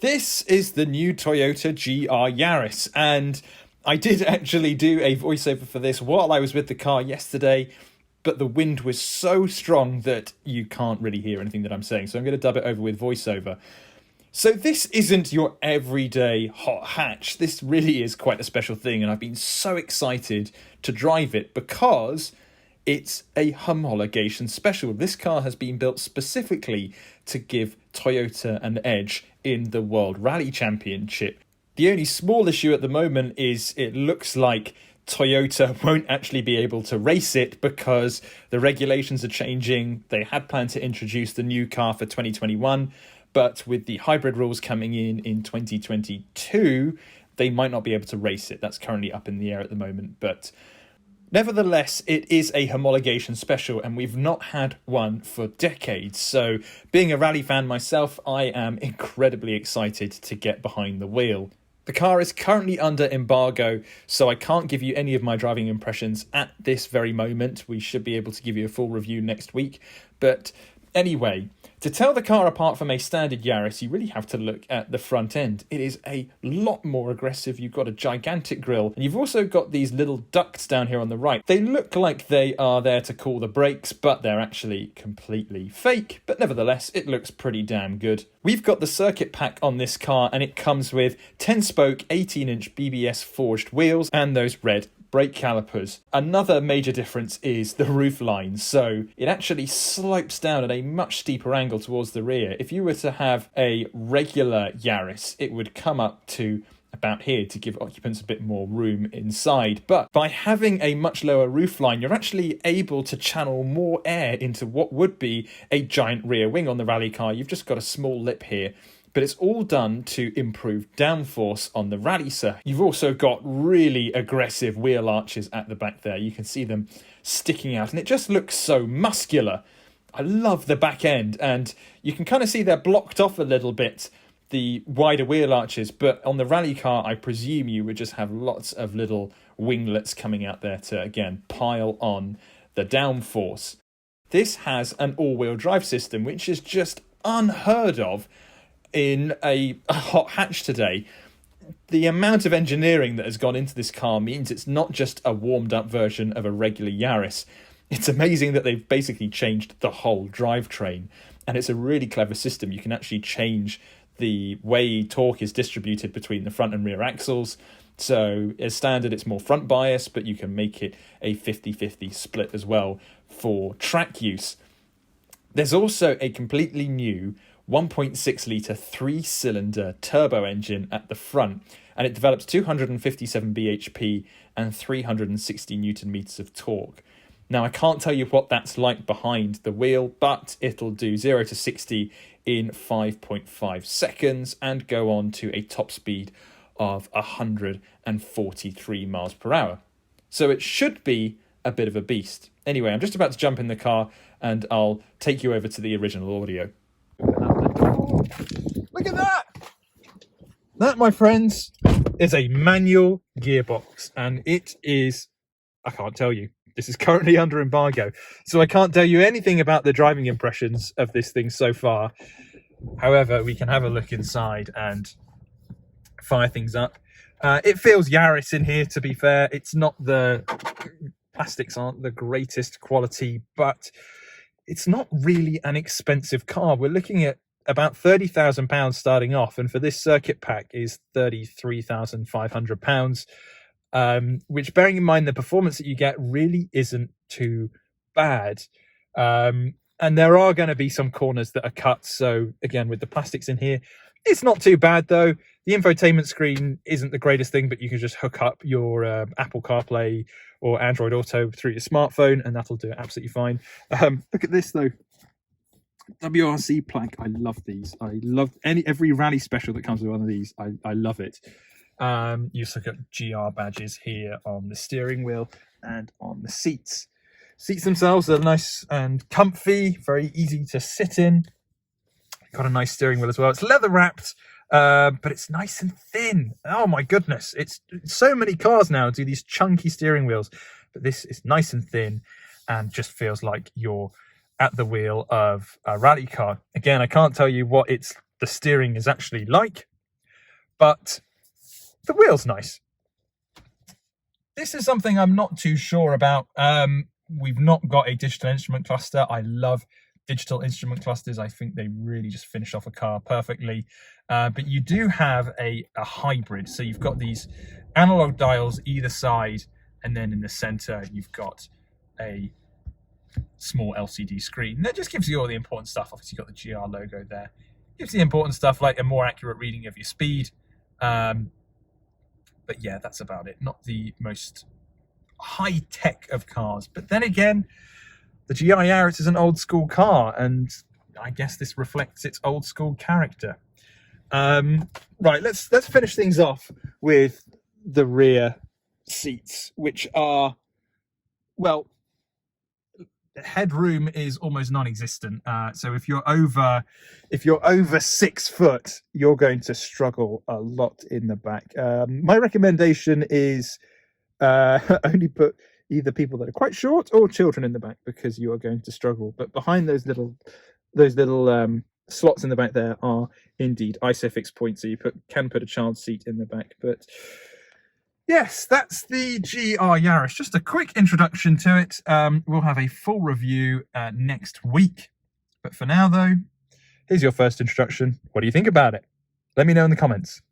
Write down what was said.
This is the new Toyota GR Yaris, and I did actually do a voiceover for this while I was with the car yesterday, but the wind was so strong that you can't really hear anything that I'm saying, so I'm going to dub it over with voiceover. So this isn't your everyday hot hatch. This really is quite a special thing, and I've been so excited to drive it because it's a homologation special. This car has been built specifically to give Toyota an edge in the World Rally Championship. The only small issue at the moment is it looks like Toyota won't actually be able to race it because the regulations are changing. They had planned to introduce the new car for 2021, but with the hybrid rules coming in 2022, they might not be able to race it. That's currently up in the air at the moment, but nevertheless, it is a homologation special, and we've not had one for decades. So, being a rally fan myself, I am incredibly excited to get behind the wheel. The car is currently under embargo, so I can't give you any of my driving impressions at this very moment. We should be able to give you a full review next week. But anyway, to tell the car apart from a standard Yaris, you really have to look at the front end. It is a lot more aggressive. You've got a gigantic grille, and you've also got these little ducts down here on the right. They look like they are there to cool the brakes, but they're actually completely fake. But nevertheless, it looks pretty damn good. We've got the circuit pack on this car, and it comes with 10-spoke, 18-inch BBS forged wheels and those red brake calipers. Another major difference is the roof line, so it actually slopes down at a much steeper angle towards the rear. If you were to have a regular Yaris, it would come up to about here to give occupants a bit more room inside. But by having a much lower roof line, you're actually able to channel more air into what would be a giant rear wing on the rally car. You've just got a small lip here, but it's all done to improve downforce on the rally circuit. You've also got really aggressive wheel arches at the back there. You can see them sticking out, and it just looks so muscular. I love the back end, and you can kind of see they're blocked off a little bit, the wider wheel arches, but on the rally car, I presume you would just have lots of little winglets coming out there to, again, pile on the downforce. This has an all-wheel drive system, which is just unheard of in a hot hatch today. The amount of engineering that has gone into this car means it's not just a warmed up version of a regular Yaris. It's amazing that they've basically changed the whole drivetrain, and it's a really clever system. You can actually change the way torque is distributed between the front and rear axles. So as standard, it's more front bias, but you can make it a 50-50 split as well for track use. There's also a completely new 1.6 litre 3-cylinder turbo engine at the front, and it develops 257 bhp and 360 newton meters of torque. Now, I can't tell you what that's like behind the wheel, but it'll do 0 to 60 in 5.5 seconds and go on to a top speed of 143 miles per hour. So it should be a bit of a beast. Anyway, I'm just about to jump in the car and I'll take you over to the original audio. Look at that! That, my friends, is a manual gearbox, and it is, I can't tell you. This is currently under embargo, so I can't tell you anything about the driving impressions of this thing so far. However, we can have a look inside and fire things up. It feels Yaris in here, to be fair. It's not the plastics aren't the greatest quality, but it's not really an expensive car. We're looking at about £30,000 starting off, and for this circuit pack is £33,500. Which, bearing in mind the performance that you get, really isn't too bad. And there are going to be some corners that are cut, so again, with the plastics in here, it's not too bad though. The infotainment screen isn't the greatest thing, but you can just hook up your Apple CarPlay or Android Auto through your smartphone, and that'll do it absolutely fine. Look at this though. WRC plaque. I love these. I love every rally special that comes with one of these. I love it. You just look at GR badges here on the steering wheel and on the seats. Seats themselves are nice and comfy, very easy to sit in. Got a nice steering wheel as well. It's leather wrapped, but it's nice and thin. Oh my goodness. It's so many cars now do these chunky steering wheels, but this is nice and thin and just feels like you're at the wheel of a rally car. Again, I can't tell you what it's the steering is actually like, but the wheel's nice. This is something I'm not too sure about. We've not got a digital instrument cluster. I love digital instrument clusters. I think they really just finish off a car perfectly. But you do have a hybrid. So you've got these analog dials either side, and then in the center you've got a small LCD screen. That just gives you all the important stuff. Obviously you've got the GR logo there. Gives the important stuff like a more accurate reading of your speed. But yeah, that's about it. Not the most high tech of cars. But then again, the GR Yaris is an old school car, and I guess this reflects its old school character. Right, let's finish things off with the rear seats, which are, well, the headroom is almost non-existent. So if you're over 6 foot, you're going to struggle a lot in the back. My recommendation is only put either people that are quite short or children in the back, because you are going to struggle. But behind those little slots in the back there are indeed ISOFIX points, so you can put a child seat in the back. But yes, that's the GR Yaris. Just a quick introduction to it. We'll have a full review next week. But for now, though, here's your first introduction. What do you think about it? Let me know in the comments.